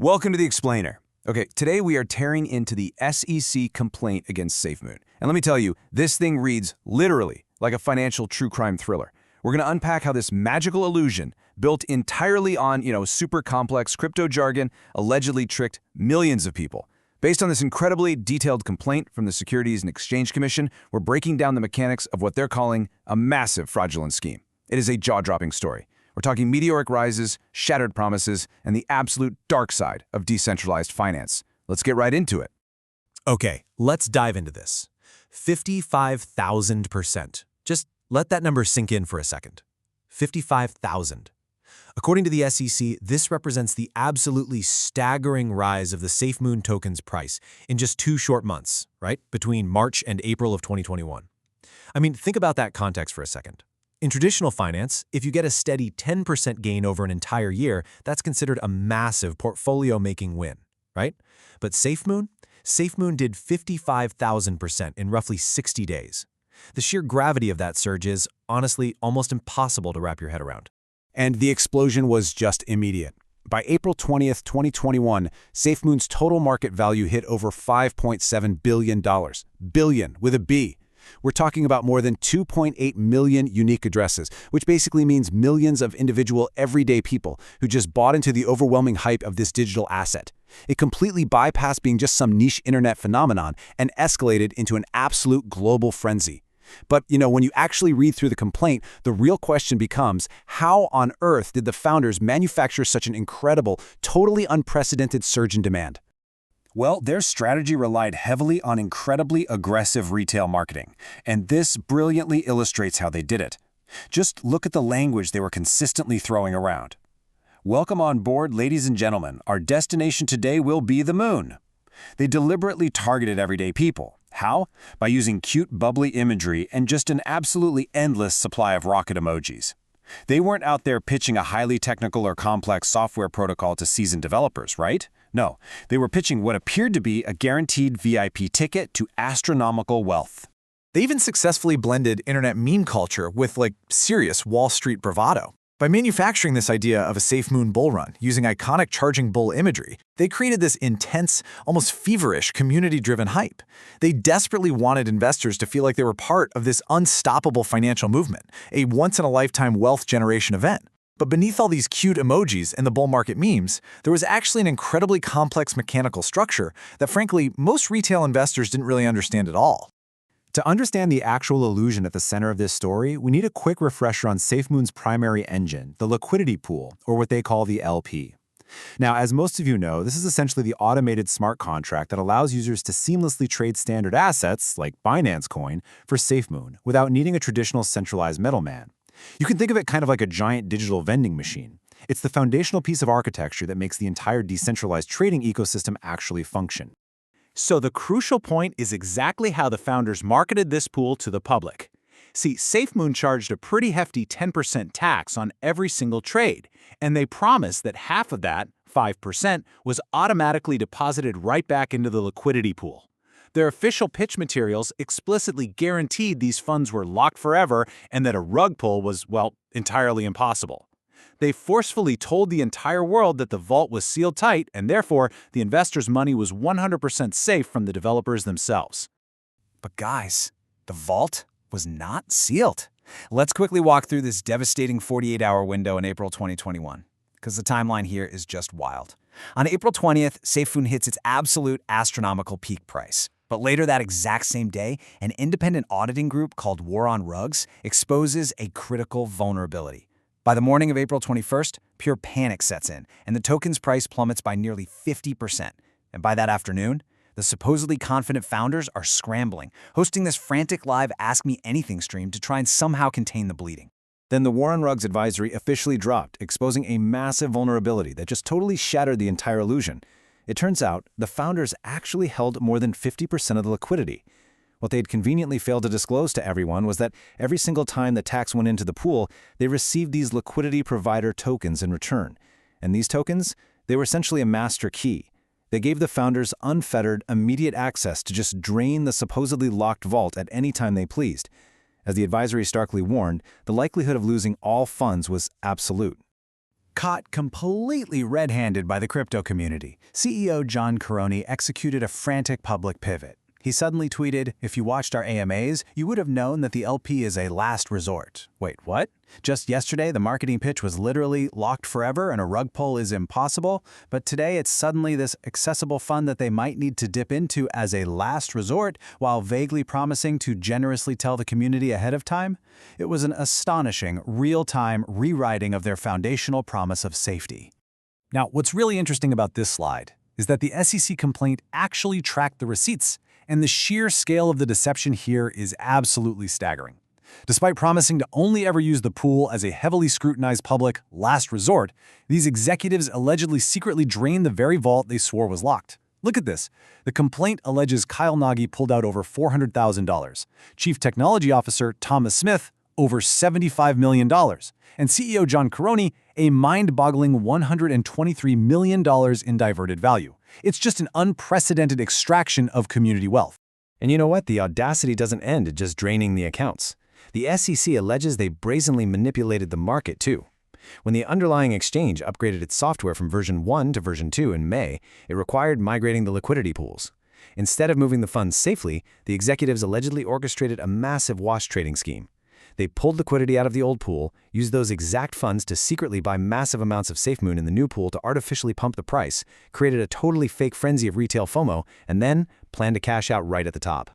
Welcome to The Explainer. Okay, today we are tearing into the SEC complaint against SafeMoon. And let me tell you, this thing reads literally like a financial true crime thriller. We're going to unpack how this magical illusion, built entirely on, super complex crypto jargon, allegedly tricked millions of people. Based on this incredibly detailed complaint from the Securities and Exchange Commission, we're breaking down the mechanics of what they're calling a massive fraudulent scheme. It is a jaw-dropping story. We're talking meteoric rises, shattered promises, and the absolute dark side of decentralized finance. Let's get right into it. Okay, let's dive into this. 55,000%. Just let that number sink in for a second. 55,000. According to the SEC, this represents the absolutely staggering rise of the SafeMoon token's price in just 2 short months, right? Between March and April of 2021. I mean, think about that context for a second. In traditional finance, if you get a steady 10% gain over an entire year, that's considered a massive portfolio-making win, right? But SafeMoon did 55,000% in roughly 60 days. The sheer gravity of that surge is, honestly, almost impossible to wrap your head around. And the explosion was just immediate. By April 20th, 2021, SafeMoon's total market value hit over $5.7 billion. Billion with a B. We're talking about more than 2.8 million unique addresses, which basically means millions of individual everyday people who just bought into the overwhelming hype of this digital asset. It completely bypassed being just some niche internet phenomenon and escalated into an absolute global frenzy. But, when you actually read through the complaint, the real question becomes, how on earth did the founders manufacture such an incredible, totally unprecedented surge in demand? Well, their strategy relied heavily on incredibly aggressive retail marketing, and this brilliantly illustrates how they did it. Just look at the language they were consistently throwing around. Welcome on board, ladies and gentlemen. Our destination today will be the moon. They deliberately targeted everyday people. How? By using cute, bubbly imagery and just an absolutely endless supply of rocket emojis. They weren't out there pitching a highly technical or complex software protocol to seasoned developers, right? No, they were pitching what appeared to be a guaranteed VIP ticket to astronomical wealth. They even successfully blended internet meme culture with, serious Wall Street bravado. By manufacturing this idea of a SafeMoon bull run using iconic charging bull imagery, they created this intense, almost feverish, community-driven hype. They desperately wanted investors to feel like they were part of this unstoppable financial movement, a once-in-a-lifetime wealth generation event. But beneath all these cute emojis and the bull market memes, there was actually an incredibly complex mechanical structure that, frankly, most retail investors didn't really understand at all. To understand the actual illusion at the center of this story, we need a quick refresher on SafeMoon's primary engine, the liquidity pool, or what they call the LP. Now, as most of you know, this is essentially the automated smart contract that allows users to seamlessly trade standard assets, like Binance Coin, for SafeMoon without needing a traditional centralized middleman. You can think of it kind of like a giant digital vending machine. It's the foundational piece of architecture that makes the entire decentralized trading ecosystem actually function. So the crucial point is exactly how the founders marketed this pool to the public. See, SafeMoon charged a pretty hefty 10% tax on every single trade, and they promised that half of that, 5%, was automatically deposited right back into the liquidity pool. Their official pitch materials explicitly guaranteed these funds were locked forever and that a rug pull was, entirely impossible. They forcefully told the entire world that the vault was sealed tight and therefore the investors' money was 100% safe from the developers themselves. But guys, the vault was not sealed. Let's quickly walk through this devastating 48-hour window in April 2021, because the timeline here is just wild. On April 20th, SafeMoon hits its absolute astronomical peak price. But later that exact same day, an independent auditing group called War on Rugs exposes a critical vulnerability. By the morning of April 21st, pure panic sets in, and the token's price plummets by nearly 50%. And by that afternoon, the supposedly confident founders are scrambling, hosting this frantic live Ask Me Anything stream to try and somehow contain the bleeding. Then the War on Rugs advisory officially dropped, exposing a massive vulnerability that just totally shattered the entire illusion. It turns out the founders actually held more than 50% of the liquidity. What they'd conveniently failed to disclose to everyone was that every single time the tax went into the pool, they received these liquidity provider tokens in return. And these tokens, they were essentially a master key. They gave the founders unfettered, immediate access to just drain the supposedly locked vault at any time they pleased. As the advisory starkly warned, the likelihood of losing all funds was absolute. Caught completely red-handed by the crypto community, CEO John Caroni executed a frantic public pivot. He suddenly tweeted, "If you watched our AMAs, you would have known that the LP is a last resort." Wait, what? Just yesterday, the marketing pitch was literally locked forever and a rug pull is impossible, but today it's suddenly this accessible fund that they might need to dip into as a last resort while vaguely promising to generously tell the community ahead of time? It was an astonishing, real-time rewriting of their foundational promise of safety. Now, what's really interesting about this slide is that the SEC complaint actually tracked the receipts, and the sheer scale of the deception here is absolutely staggering. Despite promising to only ever use the pool as a heavily scrutinized public last resort, these executives allegedly secretly drained the very vault they swore was locked. Look at this. The complaint alleges Kyle Nagy pulled out over $400,000, Chief Technology Officer Thomas Smith over $75 million, and CEO John Caroni a mind-boggling $123 million in diverted value. It's just an unprecedented extraction of community wealth. And you know what? The audacity doesn't end at just draining the accounts. The SEC alleges they brazenly manipulated the market, too. When the underlying exchange upgraded its software from version 1 to version 2 in May, it required migrating the liquidity pools. Instead of moving the funds safely, the executives allegedly orchestrated a massive wash trading scheme. They pulled liquidity out of the old pool, used those exact funds to secretly buy massive amounts of SafeMoon in the new pool to artificially pump the price, created a totally fake frenzy of retail FOMO, and then planned to cash out right at the top.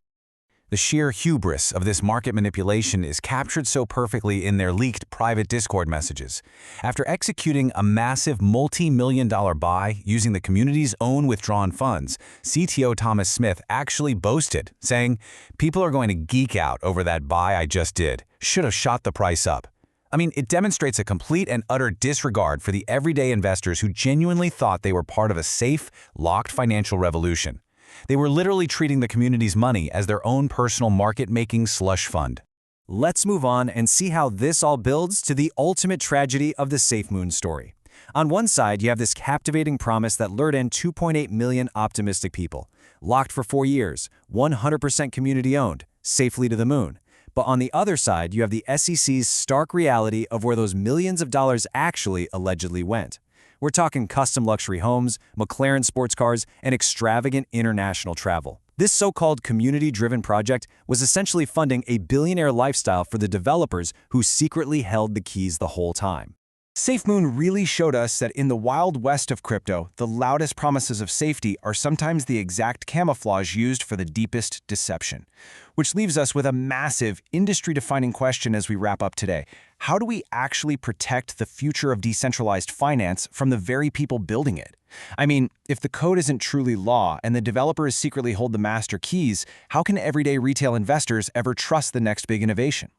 The sheer hubris of this market manipulation is captured so perfectly in their leaked private Discord messages. After executing a massive multi-million-dollar buy using the community's own withdrawn funds, CTO Thomas Smith actually boasted, saying, "People are going to geek out over that buy I just did. Should have shot the price up." I mean, it demonstrates a complete and utter disregard for the everyday investors who genuinely thought they were part of a safe, locked financial revolution. They were literally treating the community's money as their own personal market-making slush fund. Let's move on and see how this all builds to the ultimate tragedy of the SafeMoon story. On one side, you have this captivating promise that lured in 2.8 million optimistic people, locked for 4 years, 100% community-owned, safely to the moon. But on the other side, you have the SEC's stark reality of where those millions of dollars actually allegedly went. We're talking custom luxury homes, McLaren sports cars, and extravagant international travel. This so-called community-driven project was essentially funding a billionaire lifestyle for the developers who secretly held the keys the whole time. SafeMoon really showed us that in the wild west of crypto, the loudest promises of safety are sometimes the exact camouflage used for the deepest deception. Which leaves us with a massive, industry-defining question as we wrap up today. How do we actually protect the future of decentralized finance from the very people building it? I mean, if the code isn't truly law and the developers secretly hold the master keys, how can everyday retail investors ever trust the next big innovation?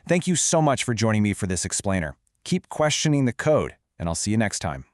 Thank you so much for joining me for this explainer. Keep questioning the code, and I'll see you next time.